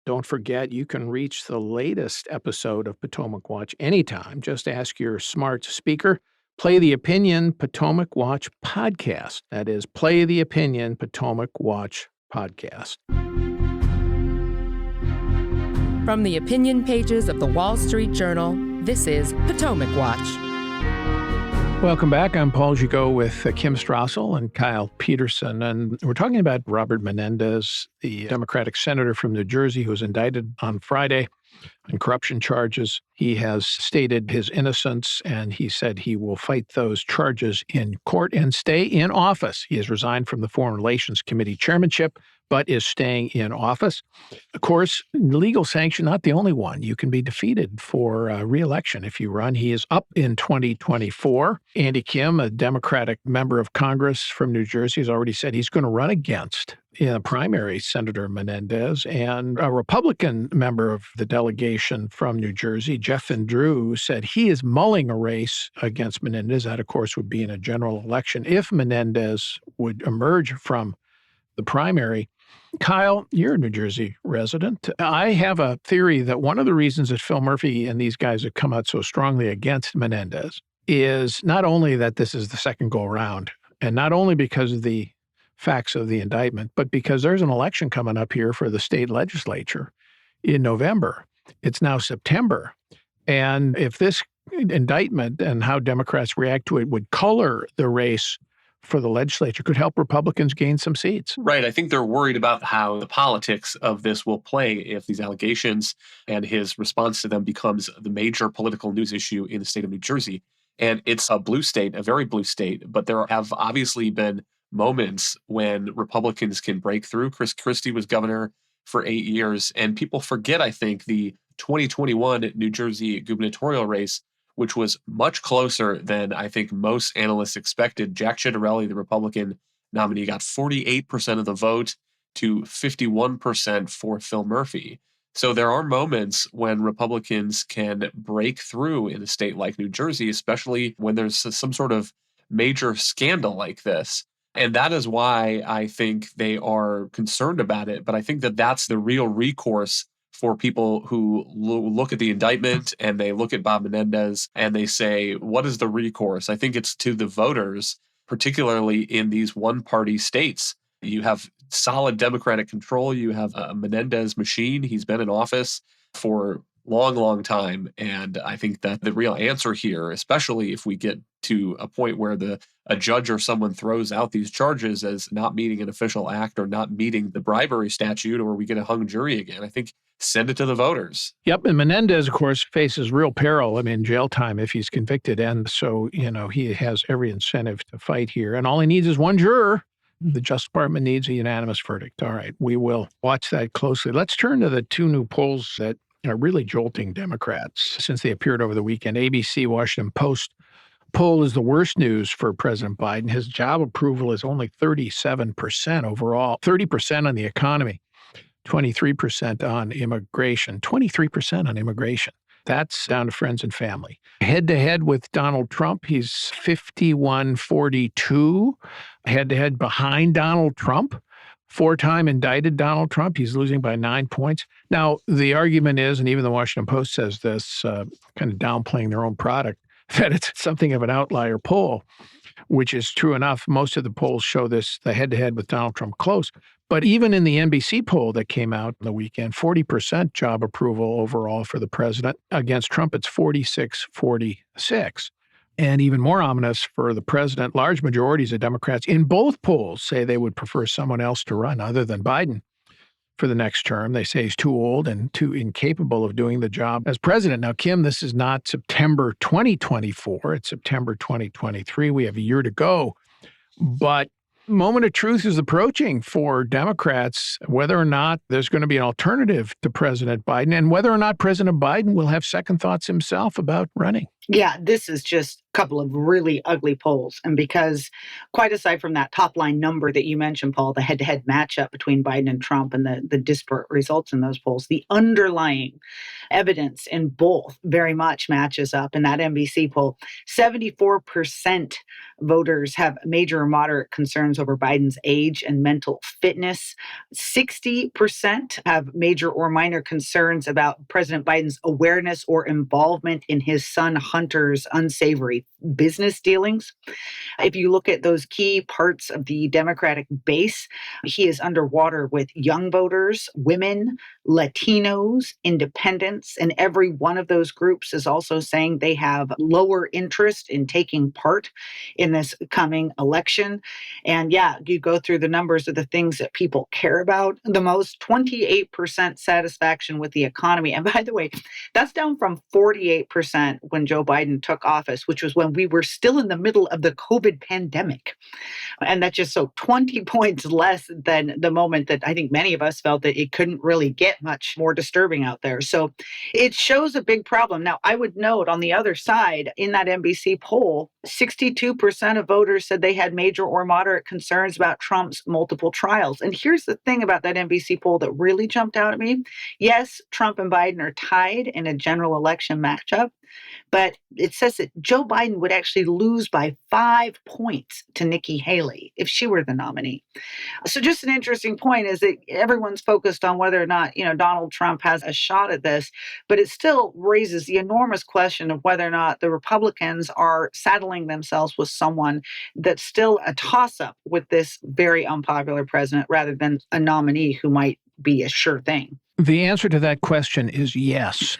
Don't forget, you can reach the latest episode of Potomac Watch anytime. Just ask your smart speaker, play the Opinion Potomac Watch podcast. That is, play the Opinion Potomac Watch podcast. From the opinion pages of the Wall Street Journal, this is Potomac Watch. Welcome back. I'm Paul Gigot with Kim Strassel and Kyle Peterson, and we're talking about Robert Menendez, the Democratic senator from New Jersey who was indicted on Friday on corruption charges. He has stated his innocence, and he said he will fight those charges in court and stay in office. He has resigned from the Foreign Relations Committee chairmanship, but is staying in office. Of course, legal sanction, not the only one. You can be defeated for reelection if you run. He is up in 2024. Andy Kim, a Democratic member of Congress from New Jersey, has already said he's going to run against in a primary Senator Menendez. And a Republican member of the delegation from New Jersey, Jeff Van Drew, said he is mulling a race against Menendez. That, of course, would be in a general election if Menendez would emerge from the primary. Kyle, you're a New Jersey resident. I have a theory that one of the reasons that Phil Murphy and these guys have come out so strongly against Menendez is not only that this is the second go around, and not only because of the facts of the indictment, but because there's an election coming up here for the state legislature in November. It's now September. And if this indictment and how Democrats react to it would color the race for the legislature, could help Republicans gain some seats. Right. I think they're worried about how the politics of this will play if these allegations and his response to them becomes the major political news issue in the state of New Jersey. And it's a blue state, a very blue state, but there have obviously been moments when Republicans can break through. Chris Christie was governor for 8 years, and people forget, I think, the 2021 New Jersey gubernatorial race, which was much closer than I think most analysts expected. Jack Ciattarelli, the Republican nominee, got 48% of the vote to 51% for Phil Murphy. So there are moments when Republicans can break through in a state like New Jersey, especially when there's some sort of major scandal like this. And that is why I think they are concerned about it. But I think that that's the real recourse for people who look at the indictment and they look at Bob Menendez and they say, what is the recourse? I think it's to the voters, particularly in these one-party states. You have solid Democratic control. You have a Menendez machine. He's been in office for long time. And I think that the real answer here, especially if we get to a point where a judge or someone throws out these charges as not meeting an official act or not meeting the bribery statute, or we get a hung jury again, I think send it to the voters. Yep. And Menendez, of course, faces real peril. Jail time if he's convicted. And so, he has every incentive to fight here. And all he needs is one juror. The Justice Department needs a unanimous verdict. All right. We will watch that closely. Let's turn to the two new polls that are really jolting Democrats since they appeared over the weekend. ABC Washington Post poll is the worst news for President Biden. His job approval is only 37% overall, 30% on the economy, 23% on immigration, 23% on immigration. That's down to friends and family. Head-to-head with Donald Trump, he's 51-42. Head-to-head behind Donald Trump. Four-time indicted Donald Trump, he's losing by 9 points. Now, the argument is, and even the Washington Post says this, kind of downplaying their own product, that it's something of an outlier poll, which is true enough. Most of the polls show this, the head-to-head with Donald Trump close. But even in the NBC poll that came out on the weekend, 40% job approval overall for the president. Against Trump, it's 46-46. And even more ominous for the president, large majorities of Democrats in both polls say they would prefer someone else to run other than Biden for the next term. They say he's too old and too incapable of doing the job as president. Now, Kim, this is not September 2024. It's September 2023. We have a year to go. But moment of truth is approaching for Democrats, whether or not there's going to be an alternative to President Biden and whether or not President Biden will have second thoughts himself about running. Yeah, this is just a couple of really ugly polls. And because quite aside from that top line number that you mentioned, Paul, the head-to-head matchup between Biden and Trump and the disparate results in those polls, the underlying evidence in both very much matches up. In that NBC poll, 74% voters have major or moderate concerns concerns over Biden's age and mental fitness. 60% have major or minor concerns about President Biden's awareness or involvement in his son Hunter's unsavory business dealings. If you look at those key parts of the Democratic base, he is underwater with young voters, women, Latinos, independents, and every one of those groups is also saying they have lower interest in taking part in this coming election. And yeah, you go through the numbers of the things that people care about the most. 28% satisfaction with the economy. And by the way, that's down from 48% when Joe Biden took office, which was when we were still in the middle of the COVID pandemic. And that's just so 20 points less than the moment that I think many of us felt that it couldn't really get much more disturbing out there. So it shows a big problem. Now, I would note on the other side, in that NBC poll, 62% of voters said they had major or moderate concerns about Trump's multiple trials. And here's the thing about that NBC poll that really jumped out at me. Yes, Trump and Biden are tied in a general election matchup, but it says that Joe Biden would actually lose by 5 points to Nikki Haley if she were the nominee. So just an interesting point is that everyone's focused on whether or not, Donald Trump has a shot at this, but it still raises the enormous question of whether or not the Republicans are saddling themselves with someone that's still a toss-up with this very unpopular president rather than a nominee who might be a sure thing. The answer to that question is yes.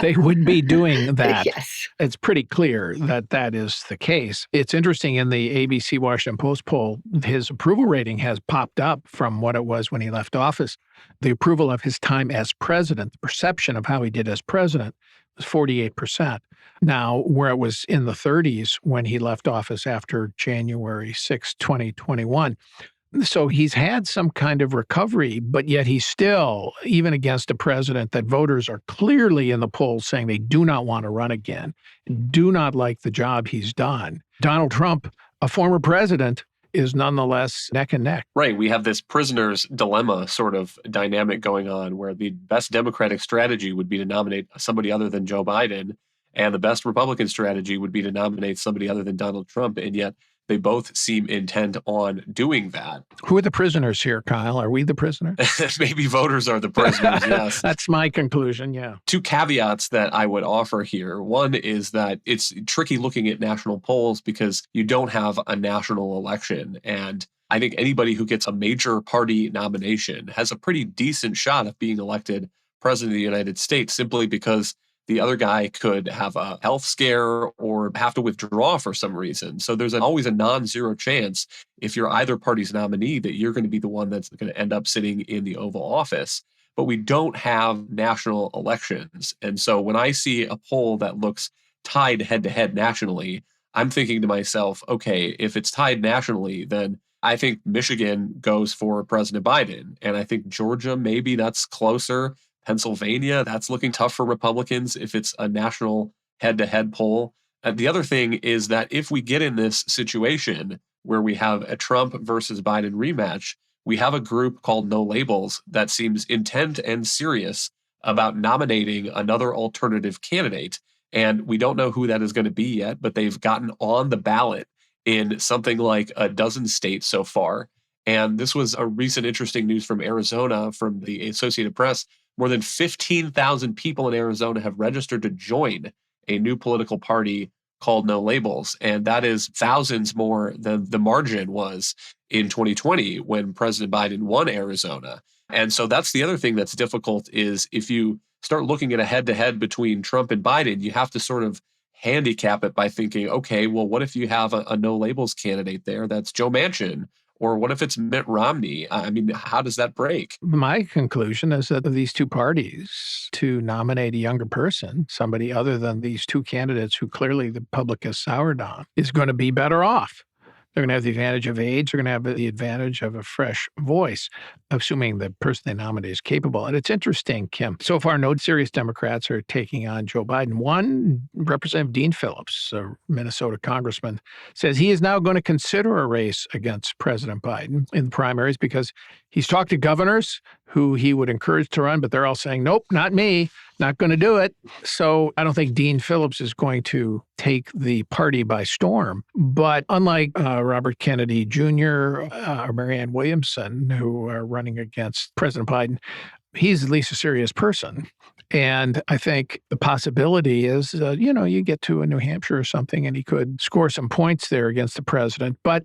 They would be doing that. Yes. It's pretty clear that that is the case. It's interesting in the ABC Washington Post poll, his approval rating has popped up from what it was when he left office. The approval of his time as president, the perception of how he did as president, was 48%. Now, where it was in the 30s when he left office after January 6, 2021. So he's had some kind of recovery, but yet he's still, even against a president that voters are clearly in the polls saying they do not want to run again, do not like the job he's done. Donald Trump, a former president, is nonetheless neck and neck. Right. We have this prisoner's dilemma sort of dynamic going on where the best Democratic strategy would be to nominate somebody other than Joe Biden, and the best Republican strategy would be to nominate somebody other than Donald Trump. And yet they both seem intent on doing that. Who are the prisoners here, Kyle? Are we the prisoners? Maybe voters are the prisoners, yes. That's my conclusion, yeah. Two caveats that I would offer here. One is that it's tricky looking at national polls because you don't have a national election. And I think anybody who gets a major party nomination has a pretty decent shot of being elected president of the United States simply because the other guy could have a health scare or have to withdraw for some reason. So there's always a non-zero chance if you're either party's nominee that you're going to be the one that's going to end up sitting in the Oval Office. But we don't have national elections. And so when I see a poll that looks tied head-to-head nationally, I'm thinking to myself, okay, if it's tied nationally, then I think Michigan goes for President Biden. And I think Georgia, maybe that's closer. Pennsylvania, that's looking tough for Republicans if it's a national head-to-head poll. The other thing is that if we get in this situation where we have a Trump versus Biden rematch, we have a group called No Labels that seems intent and serious about nominating another alternative candidate. And we don't know who that is going to be yet, but they've gotten on the ballot in something like a dozen states so far. And this was a recent interesting news from Arizona from the Associated Press. More than 15,000 people in Arizona have registered to join a new political party called No Labels. And that is thousands more than the margin was in 2020 when President Biden won Arizona. And so that's the other thing that's difficult is if you start looking at a head-to-head between Trump and Biden, you have to sort of handicap it by thinking, okay, well, what if you have a No Labels candidate there that's Joe Manchin? Or what if it's Mitt Romney? I mean, how does that break? My conclusion is that these two parties, to nominate a younger person, somebody other than these two candidates who clearly the public has soured on, is going to be better off. They're going to have the advantage of age. They're going to have the advantage of a fresh voice, assuming the person they nominate is capable. And it's interesting, Kim. So far, no serious Democrats are taking on Joe Biden. One, Representative Dean Phillips, a Minnesota congressman, says he is now going to consider a race against President Biden in the primaries because he's talked to governors who he would encourage to run, but they're all saying, nope, not me, not going to do it. So I don't think Dean Phillips is going to take the party by storm. But unlike Robert Kennedy Jr. Or Marianne Williamson, who are running against President Biden, he's at least a serious person. And I think the possibility is, you get to a New Hampshire or something and he could score some points there against the president. But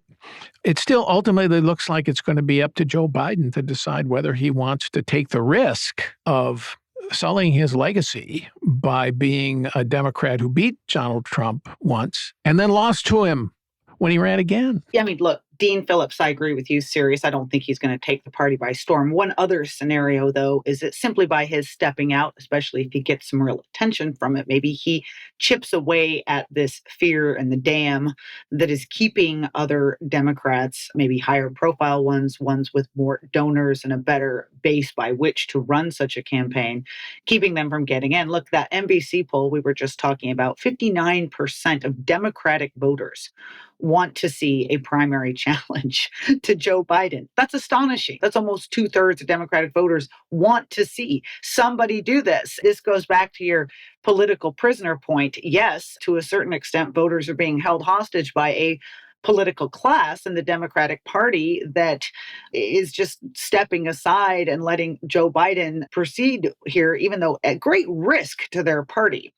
it still ultimately looks like it's going to be up to Joe Biden to decide whether he wants to take the risk of sullying his legacy by being a Democrat who beat Donald Trump once and then lost to him when he ran again. Yeah, I mean, look, Dean Phillips, I agree with you, serious. I don't think he's going to take the party by storm. One other scenario, though, is that simply by his stepping out, especially if he gets some real attention from it, maybe he chips away at this fear and the dam that is keeping other Democrats, maybe higher profile ones with more donors and a better base by which to run such a campaign, keeping them from getting in. Look, that NBC poll we were just talking about, 59% of Democratic voters want to see a primary challenge to Joe Biden. That's astonishing. That's almost 2/3 of Democratic voters want to see somebody do this. This goes back to your political prisoner point. Yes, to a certain extent, voters are being held hostage by a political class in the Democratic Party that is just stepping aside and letting Joe Biden proceed here, even though at great risk to their party.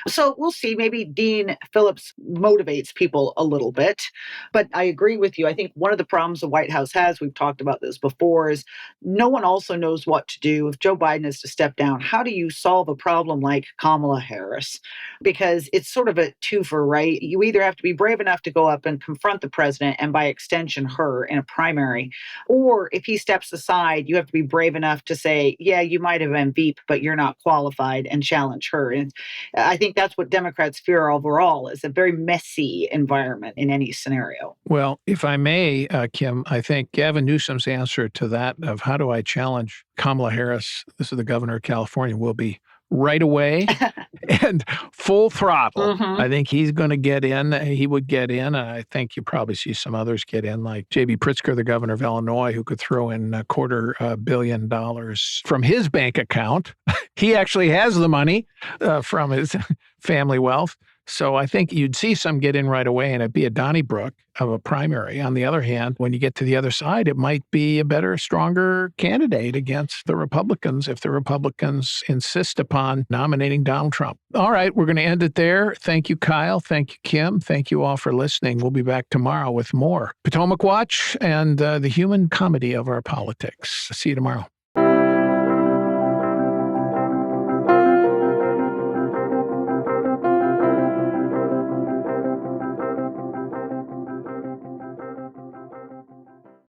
So we'll see. Maybe Dean Phillips motivates people a little bit. But I agree with you. I think one of the problems the White House has, we've talked about this before, is no one also knows what to do. If Joe Biden is to step down, how do you solve a problem like Kamala Harris? Because it's sort of a twofer, right? You either have to be brave enough to go up and confront the president and by extension her in a primary, or if he steps aside, you have to be brave enough to say, yeah, you might have been Veep, but you're not qualified, and challenge her. And I think that's what Democrats fear overall, is a very messy environment in any scenario. Well, if I may, Kim, I think Gavin Newsom's answer to that of how do I challenge Kamala Harris, this is the governor of California, will be right away and full throttle. Mhm. I think he's going to get in. He would get in. And I think you probably see some others get in, like J.B. Pritzker, the governor of Illinois, who could throw in $250 million from his bank account. He actually has the money from his family wealth. So I think you'd see some get in right away, and it'd be a Donnybrook of a primary. On the other hand, when you get to the other side, it might be a better, stronger candidate against the Republicans if the Republicans insist upon nominating Donald Trump. All right, we're going to end it there. Thank you, Kyle. Thank you, Kim. Thank you all for listening. We'll be back tomorrow with more Potomac Watch and the human comedy of our politics. See you tomorrow.